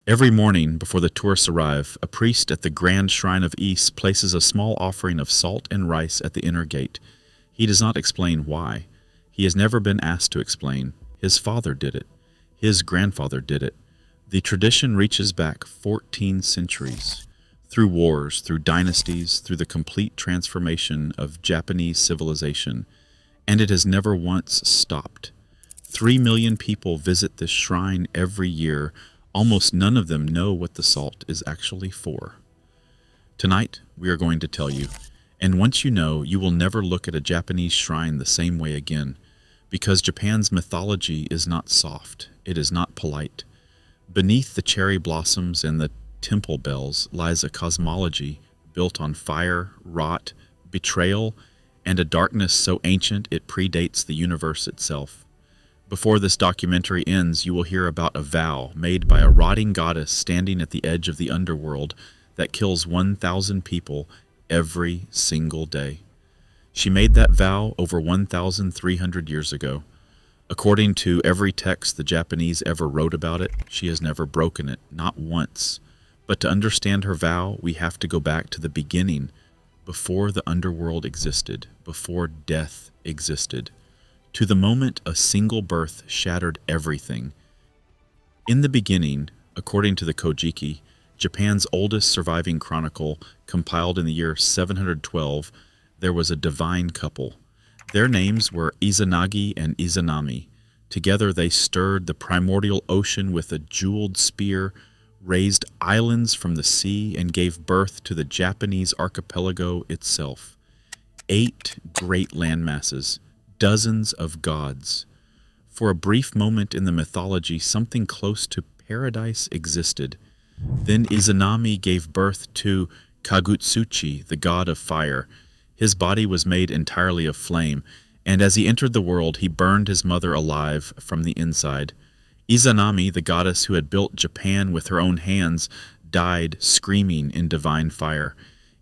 Every morning, before the tourists arrive, a priest at the Grand Shrine of Ys places a small offering of salt and rice at the inner gate. He does not explain why. He has never been asked to explain. His father did it. His grandfather did it. The tradition reaches back 14 centuries. Through wars, through dynasties, through the complete transformation of Japanese civilization, and it has never once stopped. 3 million people visit this shrine every year. Almost none of them know what the salt is actually for. Tonight, we are going to tell you, and once you know, you will never look at a Japanese shrine the same way again, because Japan's mythology is not soft, it is not polite. Beneath the cherry blossoms and the temple bells lies a cosmology built on fire, rot, betrayal, and a darkness so ancient it predates the universe itself. Before this documentary ends, you will hear about a vow made by a rotting goddess standing at the edge of the underworld that kills 1,000 people every single day. She made that vow over 1,300 years ago. According to every text the Japanese ever wrote about it, she has never broken it, not once. But to understand her vow, we have to go back to the beginning, before the underworld existed, before death existed. To the moment a single birth shattered everything. In the beginning, according to the Kojiki, Japan's oldest surviving chronicle, compiled in the year 712, there was a divine couple. Their names were Izanagi and Izanami. Together they stirred the primordial ocean with a jeweled spear, raised islands from the sea, and gave birth to the Japanese archipelago itself. 8 great landmasses, dozens of gods. For a brief moment in the mythology, something close to paradise existed. Then Izanami gave birth to Kagutsuchi, the god of fire. His body was made entirely of flame, and as he entered the world, he burned his mother alive from the inside. Izanami, the goddess who had built Japan with her own hands, died screaming in divine fire.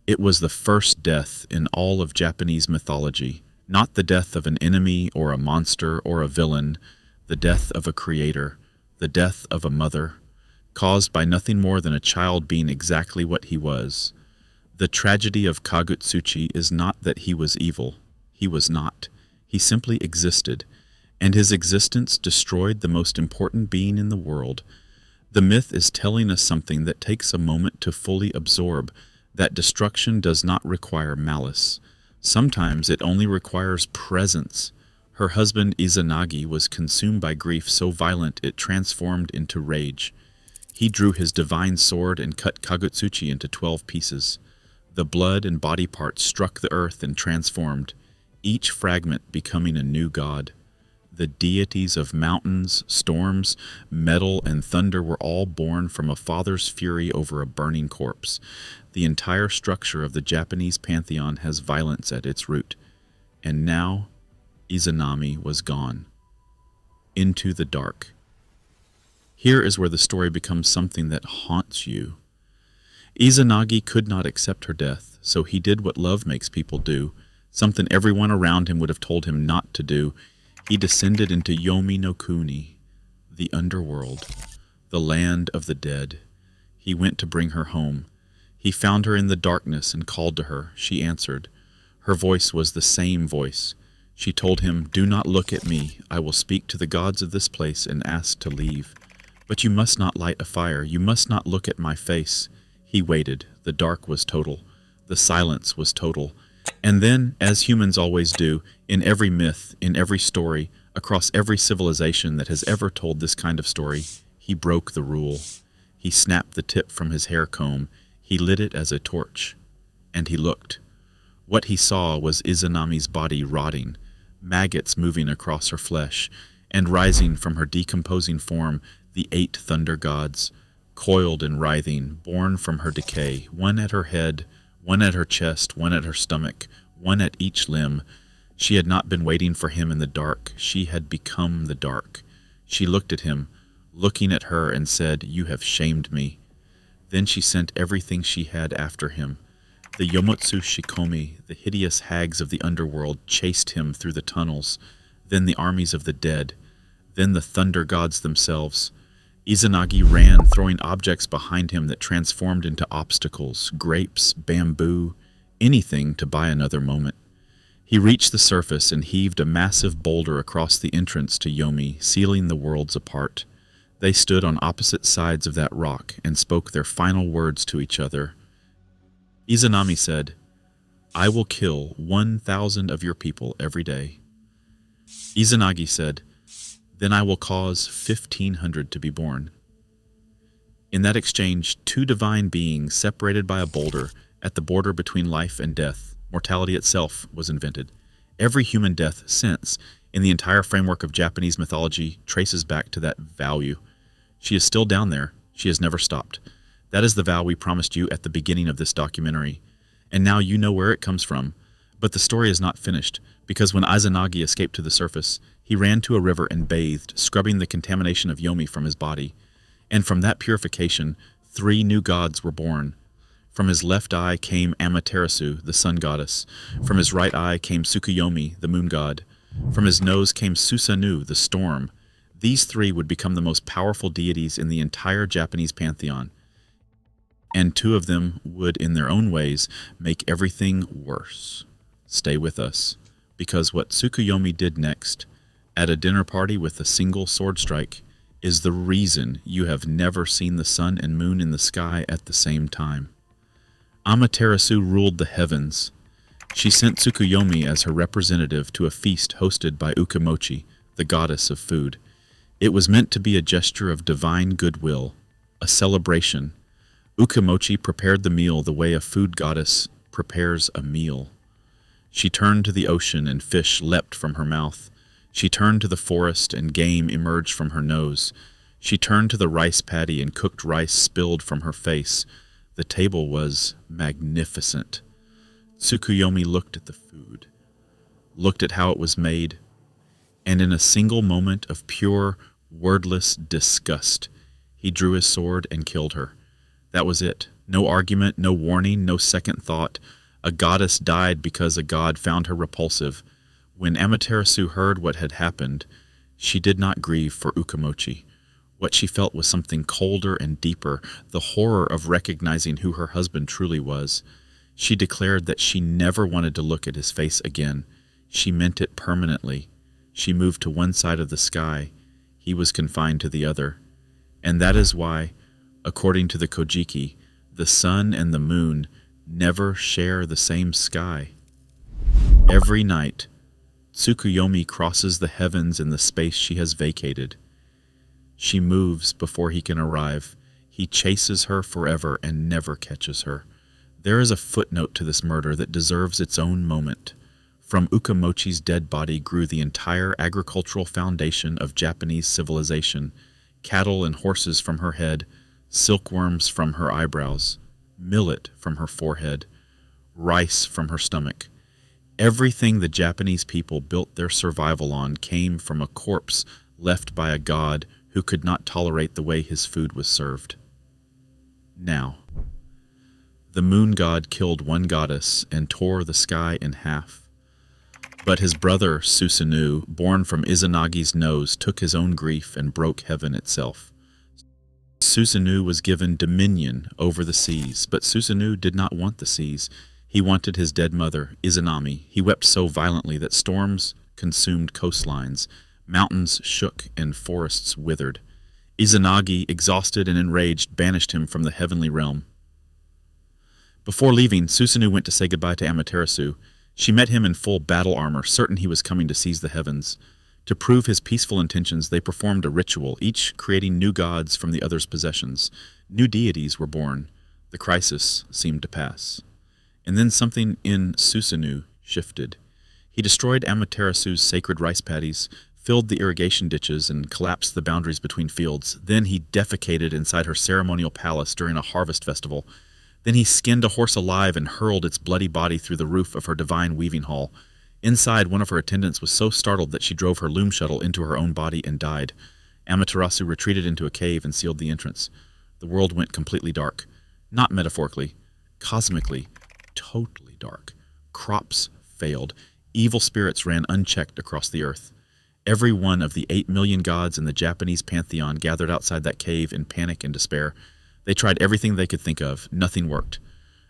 It was the first death in all of Japanese mythology. Not the death of an enemy or a monster or a villain, the death of a creator, the death of a mother, caused by nothing more than a child being exactly what he was. The tragedy of Kagutsuchi is not that he was evil. He was not. He simply existed, and his existence destroyed the most important being in the world. The myth is telling us something that takes a moment to fully absorb, that destruction does not require malice. Sometimes it only requires presence. Her husband Izanagi was consumed by grief so violent it transformed into rage. He drew his divine sword and cut Kagutsuchi into 12 pieces. The blood and body parts struck the earth and transformed, each fragment becoming a new god. The deities of mountains, storms, metal, and thunder were all born from a father's fury over a burning corpse. The entire structure of the Japanese pantheon has violence at its root. And now, Izanami was gone. Into the dark. Here is where the story becomes something that haunts you. Izanagi could not accept her death, so he did what love makes people do, something everyone around him would have told him not to do. He descended into Yomi no Kuni, the underworld, the land of the dead. He went to bring her home. He found her in the darkness and called to her. She answered. Her voice was the same voice. She told him, "Do not look at me. I will speak to the gods of this place and ask to leave. But you must not light a fire. You must not look at my face." He waited. The dark was total. The silence was total. And then, as humans always do, in every myth, in every story, across every civilization that has ever told this kind of story, he broke the rule. He snapped the tip from his hair comb. He lit it as a torch. And he looked. What he saw was Izanami's body rotting, maggots moving across her flesh, and rising from her decomposing form, the 8 thunder gods, coiled and writhing, born from her decay, one at her head, one at her chest, one at her stomach, one at each limb. She had not been waiting for him in the dark. She had become the dark. She looked at him, looking at her, and said, "You have shamed me." Then she sent everything she had after him. The Yomotsu Shikomi, the hideous hags of the underworld, chased him through the tunnels, then the armies of the dead, then the thunder gods themselves. Izanagi ran, throwing objects behind him that transformed into obstacles, grapes, bamboo, anything to buy another moment. He reached the surface and heaved a massive boulder across the entrance to Yomi, sealing the worlds apart. They stood on opposite sides of that rock and spoke their final words to each other. Izanami said, "I will kill 1,000 of your people every day." Izanagi said, "Then I will cause 1,500 to be born." In that exchange, two divine beings separated by a boulder at the border between life and death, mortality itself, was invented. Every human death since, in the entire framework of Japanese mythology, traces back to that value. She is still down there. She has never stopped. That is the vow we promised you at the beginning of this documentary. And now you know where it comes from. But the story is not finished, because when Izanagi escaped to the surface, he ran to a river and bathed, scrubbing the contamination of Yomi from his body. And from that purification, 3 new gods were born. From his left eye came Amaterasu, the sun goddess. From his right eye came Tsukuyomi, the moon god. From his nose came Susanoo, the storm. These 3 would become the most powerful deities in the entire Japanese pantheon. And 2 of them would, in their own ways, make everything worse. Stay with us, because what Tsukuyomi did next, at a dinner party with a single sword strike, is the reason you have never seen the sun and moon in the sky at the same time. Amaterasu ruled the heavens. She sent Tsukuyomi as her representative to a feast hosted by Ukamochi, the goddess of food. It was meant to be a gesture of divine goodwill, a celebration. Ukamochi prepared the meal the way a food goddess prepares a meal. She turned to the ocean and fish leapt from her mouth. She turned to the forest and game emerged from her nose. She turned to the rice paddy and cooked rice spilled from her face. The table was magnificent. Tsukuyomi looked at the food, looked at how it was made, and in a single moment of pure, wordless disgust, he drew his sword and killed her. That was it. No argument, no warning, no second thought. A goddess died because a god found her repulsive. When Amaterasu heard what had happened, she did not grieve for Ukamochi. What she felt was something colder and deeper, the horror of recognizing who her husband truly was. She declared that she never wanted to look at his face again. She meant it permanently. She moved to one side of the sky. He was confined to the other. And that is why, according to the Kojiki, the sun and the moon never share the same sky. Every night, Tsukuyomi crosses the heavens in the space she has vacated. She moves before he can arrive. He chases her forever and never catches her. There is a footnote to this murder that deserves its own moment. From Ukamochi's dead body grew the entire agricultural foundation of Japanese civilization. Cattle and horses from her head, silkworms from her eyebrows, millet from her forehead, rice from her stomach. Everything the Japanese people built their survival on came from a corpse left by a god who could not tolerate the way his food was served. Now, the moon god killed one goddess and tore the sky in half. But his brother Susanoo, born from Izanagi's nose, took his own grief and broke heaven itself. Susanoo was given dominion over the seas, but Susanoo did not want the seas. He wanted his dead mother, Izanami. He wept so violently that storms consumed coastlines, mountains shook, and forests withered. Izanagi, exhausted and enraged, banished him from the heavenly realm. Before leaving, Susanoo went to say goodbye to Amaterasu. She met him in full battle armor, certain he was coming to seize the heavens. To prove his peaceful intentions, they performed a ritual, each creating new gods from the other's possessions. New deities were born. The crisis seemed to pass. And then something in Susanoo shifted. He destroyed Amaterasu's sacred rice paddies, filled the irrigation ditches, and collapsed the boundaries between fields. Then he defecated inside her ceremonial palace during a harvest festival. Then he skinned a horse alive and hurled its bloody body through the roof of her divine weaving hall. Inside, one of her attendants was so startled that she drove her loom shuttle into her own body and died. Amaterasu retreated into a cave and sealed the entrance. The world went completely dark. Not metaphorically, cosmically, totally dark. Crops failed. Evil spirits ran unchecked across the earth. Every one of the 8 million gods in the Japanese pantheon gathered outside that cave in panic and despair. They tried everything they could think of. Nothing worked.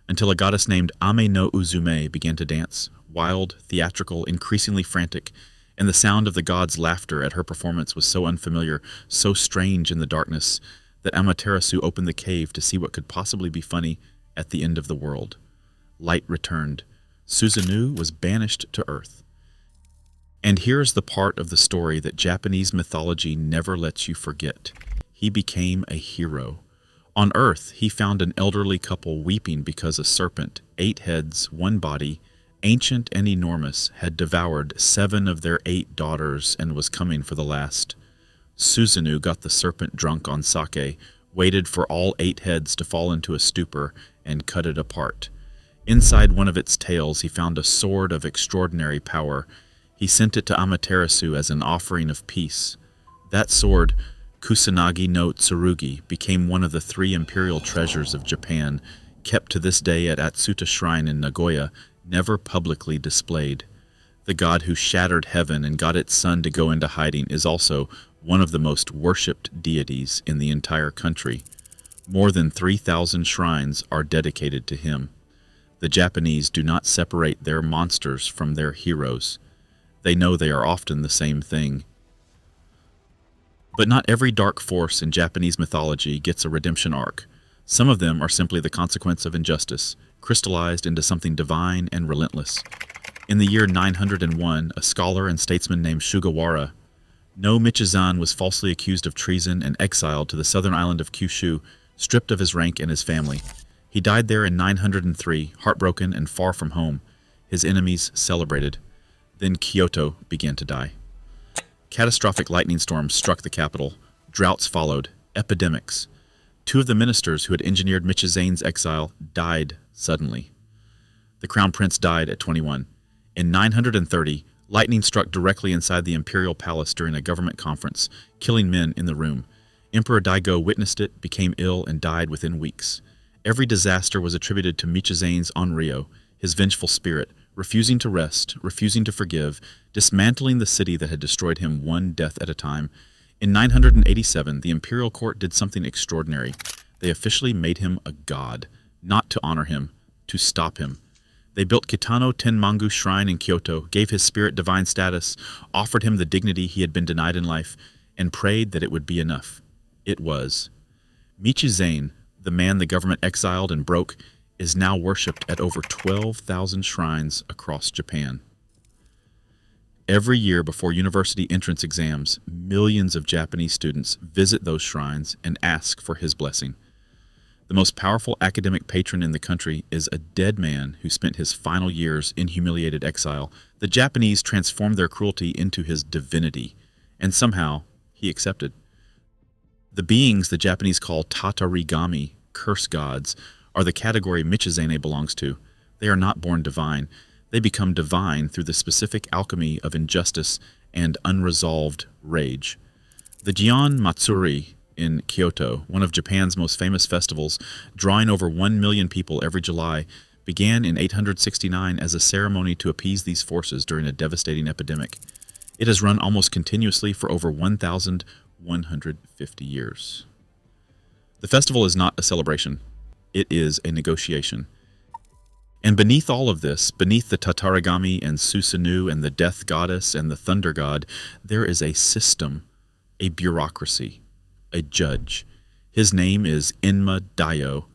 Until a goddess named Ame no Uzume began to dance, wild, theatrical, increasingly frantic, and the sound of the gods' laughter at her performance was so unfamiliar, so strange in the darkness, that Amaterasu opened the cave to see what could possibly be funny at the end of the world. Light returned. Susanoo was banished to Earth. And here's the part of the story that Japanese mythology never lets you forget. He became a hero. On Earth, he found an elderly couple weeping because a serpent, 8 heads, 1 body, ancient and enormous, had devoured 7 of their 8 daughters and was coming for the last. Susanoo got the serpent drunk on sake, waited for all 8 heads to fall into a stupor, and cut it apart. Inside one of its tails he found a sword of extraordinary power. He sent it to Amaterasu as an offering of peace. That sword, Kusanagi no Tsurugi, became one of the 3 imperial treasures of Japan, kept to this day at Atsuta Shrine in Nagoya, never publicly displayed. The god who shattered heaven and got its son to go into hiding is also one of the most worshipped deities in the entire country. More than 3,000 shrines are dedicated to him. The Japanese do not separate their monsters from their heroes. They know they are often the same thing. But not every dark force in Japanese mythology gets a redemption arc. Some of them are simply the consequence of injustice, crystallized into something divine and relentless. In the year 901, a scholar and statesman named Sugawara no Michizan was falsely accused of treason and exiled to the southern island of Kyushu, stripped of his rank and his family. He died there in 903, heartbroken and far from home. His enemies celebrated. Then Kyoto began to die. Catastrophic lightning storms struck the capital. Droughts followed. Epidemics. 2 of the ministers who had engineered Michizane's exile died suddenly. The crown prince died at 21. In 930, lightning struck directly inside the imperial palace during a government conference, killing men in the room. Emperor Daigo witnessed it, became ill, and died within weeks. Every disaster was attributed to Michizane's onryo, his vengeful spirit, refusing to rest, refusing to forgive, dismantling the city that had destroyed him one death at a time. In 987, the imperial court did something extraordinary. They officially made him a god, not to honor him, to stop him. They built Kitano Tenmangu Shrine in Kyoto, gave his spirit divine status, offered him the dignity he had been denied in life, and prayed that it would be enough. It was. Michizane, the man the government exiled and broke, is now worshipped at over 12,000 shrines across Japan. Every year before university entrance exams, millions of Japanese students visit those shrines and ask for his blessing. The most powerful academic patron in the country is a dead man who spent his final years in humiliated exile. The Japanese transformed their cruelty into his divinity, and somehow he accepted. The beings the Japanese call tatarigami, curse gods, are the category Michizane belongs to. They are not born divine. They become divine through the specific alchemy of injustice and unresolved rage. The Gion Matsuri in Kyoto, one of Japan's most famous festivals, drawing over 1 million people every July, began in 869 as a ceremony to appease these forces during a devastating epidemic. It has run almost continuously for over 1,150 years. The festival is not a celebration. It is a negotiation. And beneath all of this, beneath the Tatarigami and Susanoo and the death goddess and the thunder god, there is a system, a bureaucracy, a judge. His name is Enma Daio,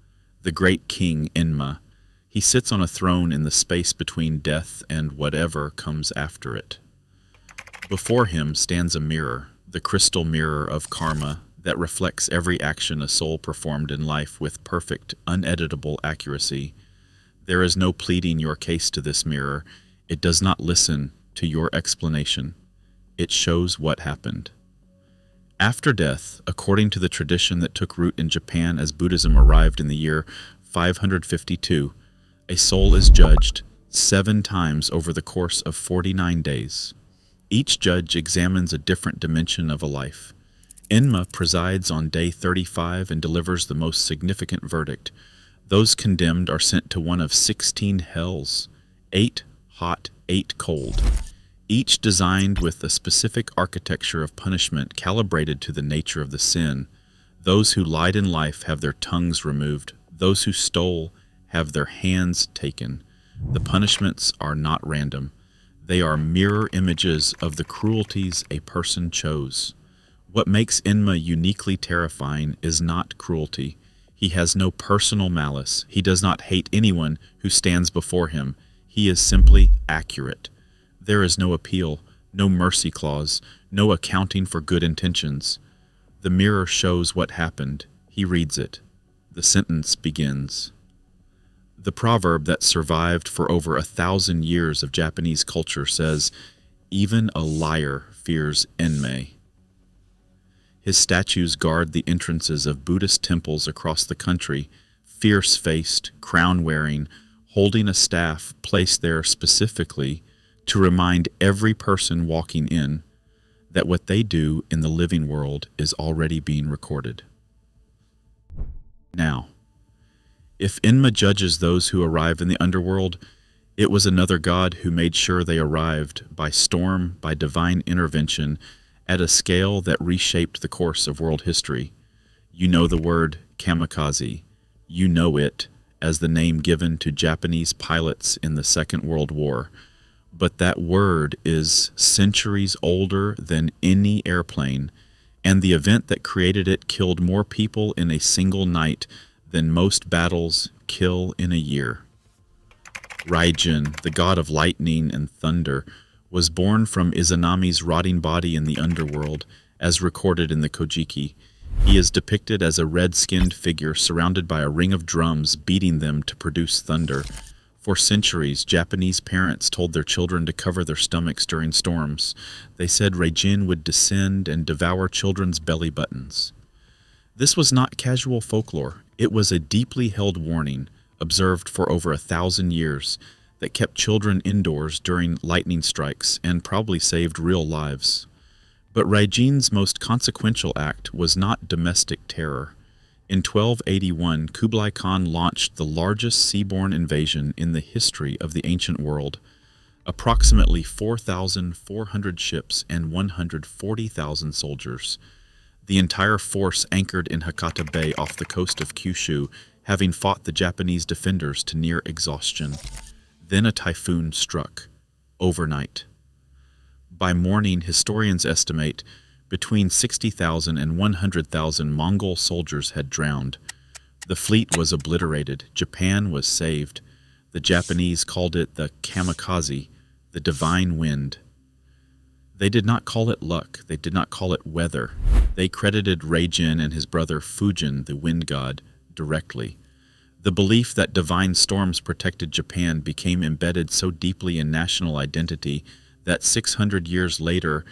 the great king Enma. He sits on a throne in the space between death and whatever comes after it. Before him stands a mirror, the crystal mirror of karma that reflects every action a soul performed in life with perfect, uneditable accuracy. There is no pleading your case to this mirror. It does not listen to your explanation. It shows what happened. After death, according to the tradition that took root in Japan as Buddhism arrived in the year 552, a soul is judged 7 times over the course of 49 days. Each judge examines a different dimension of a life. Enma presides on day 35 and delivers the most significant verdict. Those condemned are sent to one of 16 hells, 8 hot, 8 cold. each designed with a specific architecture of punishment calibrated to the nature of the sin. Those who lied in life have their tongues removed. Those who stole have their hands taken. The punishments are not random. They are mirror images of the cruelties a person chose. What makes Enma uniquely terrifying is not cruelty. He has no personal malice. He does not hate anyone who stands before him. He is simply accurate. There is no appeal, no mercy clause, no accounting for good intentions. The mirror shows what happened. He reads it. The sentence begins. The proverb that survived for over 1,000 years of Japanese culture says, "Even a liar fears Enmei." His statues guard the entrances of Buddhist temples across the country, fierce-faced, crown-wearing, holding a staff placed there specifically to remind every person walking in that what they do in the living world is already being recorded. Now, if Enma judges those who arrive in the underworld, it was another god who made sure they arrived by storm, by divine intervention, at a scale that reshaped the course of world history. You know the word kamikaze. You know it as the name given to Japanese pilots in the Second World War. But that word is centuries older than any airplane, and the event that created it killed more people in a single night than most battles kill in a year. Raijin, the god of lightning and thunder, was born from Izanami's rotting body in the underworld, as recorded in the Kojiki. He is depicted as a red-skinned figure surrounded by a ring of drums beating them to produce thunder. For centuries, Japanese parents told their children to cover their stomachs during storms. They said Raijin would descend and devour children's belly buttons. This was not casual folklore. It was a deeply held warning, observed for over 1,000 years, that kept children indoors during lightning strikes and probably saved real lives. But Raijin's most consequential act was not domestic terror. In 1281, Kublai Khan launched the largest seaborne invasion in the history of the ancient world. Approximately 4,400 ships and 140,000 soldiers. The entire force anchored in Hakata Bay off the coast of Kyushu, having fought the Japanese defenders to near exhaustion. Then a typhoon struck, overnight. By morning, historians estimate between 60,000 and 100,000 Mongol soldiers had drowned. The fleet was obliterated. Japan was saved. The Japanese called it the kamikaze, the divine wind. They did not call it luck. They did not call it weather. They credited Raijin and his brother Fujin, the wind god, directly. The belief that divine storms protected Japan became embedded so deeply in national identity that 600 years later,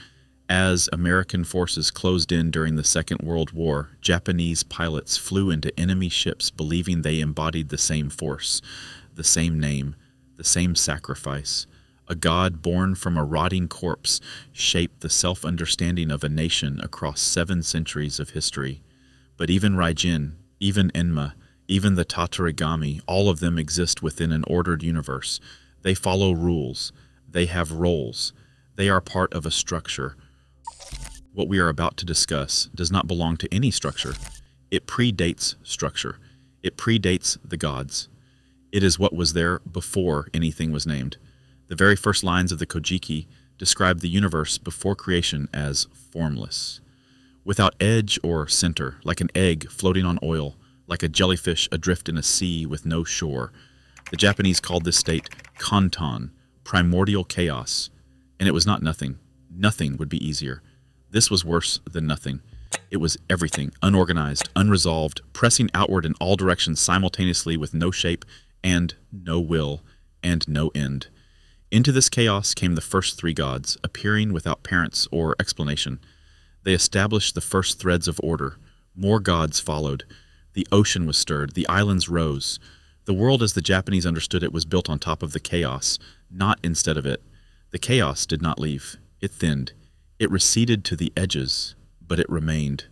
as American forces closed in during the Second World War, Japanese pilots flew into enemy ships believing they embodied the same force, the same name, the same sacrifice. A god born from a rotting corpse shaped the self-understanding of a nation across 7 centuries of history. But even Raijin, even Enma, even the Tatarigami, all of them exist within an ordered universe. They follow rules. They have roles. They are part of a structure. What we are about to discuss does not belong to any structure. It predates structure. It predates the gods. It is what was there before anything was named. The very first lines of the Kojiki describe the universe before creation as formless, without edge or center, like an egg floating on oil, like a jellyfish adrift in a sea with no shore. The Japanese called this state kanton, primordial chaos, and it was not nothing. Nothing would be easier. This was worse than nothing. It was everything, unorganized, unresolved, pressing outward in all directions simultaneously with no shape and no will and no end. Into this chaos came the first 3 gods, appearing without parents or explanation. They established the first threads of order. More gods followed. The ocean was stirred. The islands rose. The world as the Japanese understood it was built on top of the chaos, not instead of it. The chaos did not leave. It thinned. It receded to the edges, but it remained.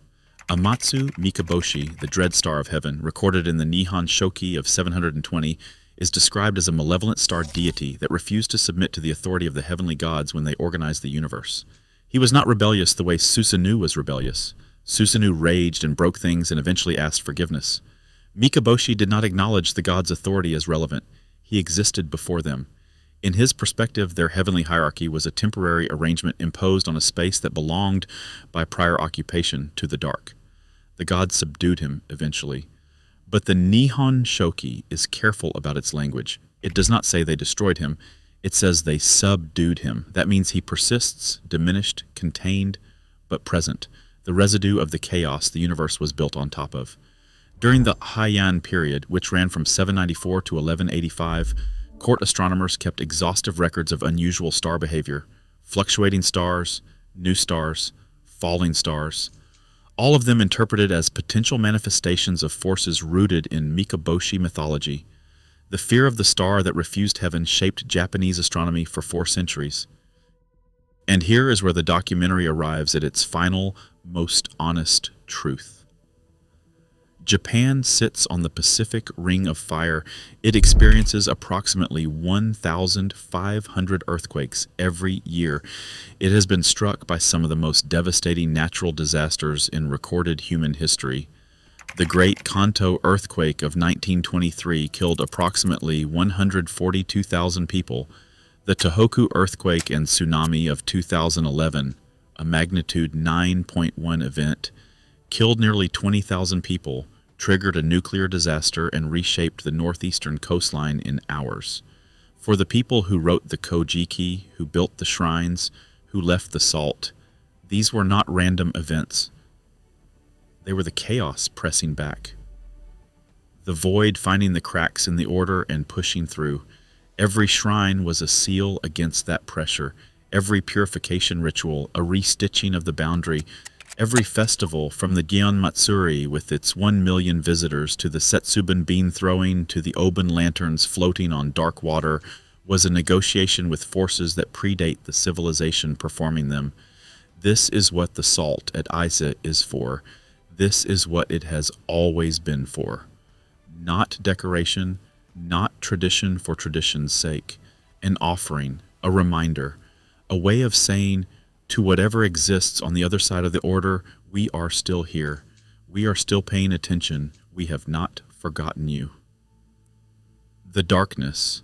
Amatsu Mikaboshi, the dread star of heaven, recorded in the Nihon Shoki of 720, is described as a malevolent star deity that refused to submit to the authority of the heavenly gods when they organized the universe. He was not rebellious the way Susanoo was rebellious. Susanoo raged and broke things and eventually asked forgiveness. Mikaboshi did not acknowledge the gods' authority as relevant. He existed before them. In his perspective, their heavenly hierarchy was a temporary arrangement imposed on a space that belonged, by prior occupation, to the dark. The gods subdued him eventually. But the Nihon Shoki is careful about its language. It does not say they destroyed him. It says they subdued him. That means he persists, diminished, contained, but present, the residue of the chaos the universe was built on top of. During the Heian period, which ran from 794 to 1185, court astronomers kept exhaustive records of unusual star behavior, fluctuating stars, new stars, falling stars, all of them interpreted as potential manifestations of forces rooted in Mikaboshi mythology. The fear of the star that refused heaven shaped Japanese astronomy for 4 centuries. And here is where the documentary arrives at its final, most honest truth. Japan sits on the Pacific Ring of Fire. It experiences approximately 1,500 earthquakes every year. It has been struck by some of the most devastating natural disasters in recorded human history. The Great Kanto earthquake of 1923 killed approximately 142,000 people. The Tohoku earthquake and tsunami of 2011, a magnitude 9.1 event, killed nearly 20,000 people, triggered a nuclear disaster, and reshaped the northeastern coastline in hours. For the people who wrote the Kojiki, who built the shrines, who left the salt, these were not random events. They were the chaos pressing back. The void finding the cracks in the order and pushing through. Every shrine was a seal against that pressure. Every purification ritual, a restitching of the boundary. Every festival, from the Gion Matsuri with its 1 million visitors to the Setsuban bean throwing to the Oban lanterns floating on dark water, was a negotiation with forces that predate the civilization performing them. This is what the salt at Isa is for. This is what it has always been for. Not decoration, not tradition for tradition's sake. An offering, a reminder, a way of saying, to whatever exists on the other side of the order, we are still here. We are still paying attention. We have not forgotten you. The darkness.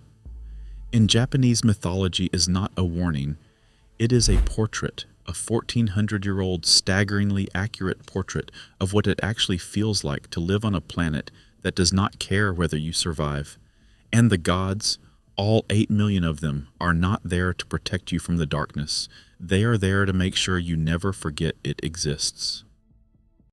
In Japanese mythology is not a warning. It is a portrait, a 1,400-year-old staggeringly accurate portrait of what it actually feels like to live on a planet that does not care whether you survive. And the gods, all 8 million of them, are not there to protect you from the darkness. They are there to make sure you never forget it exists.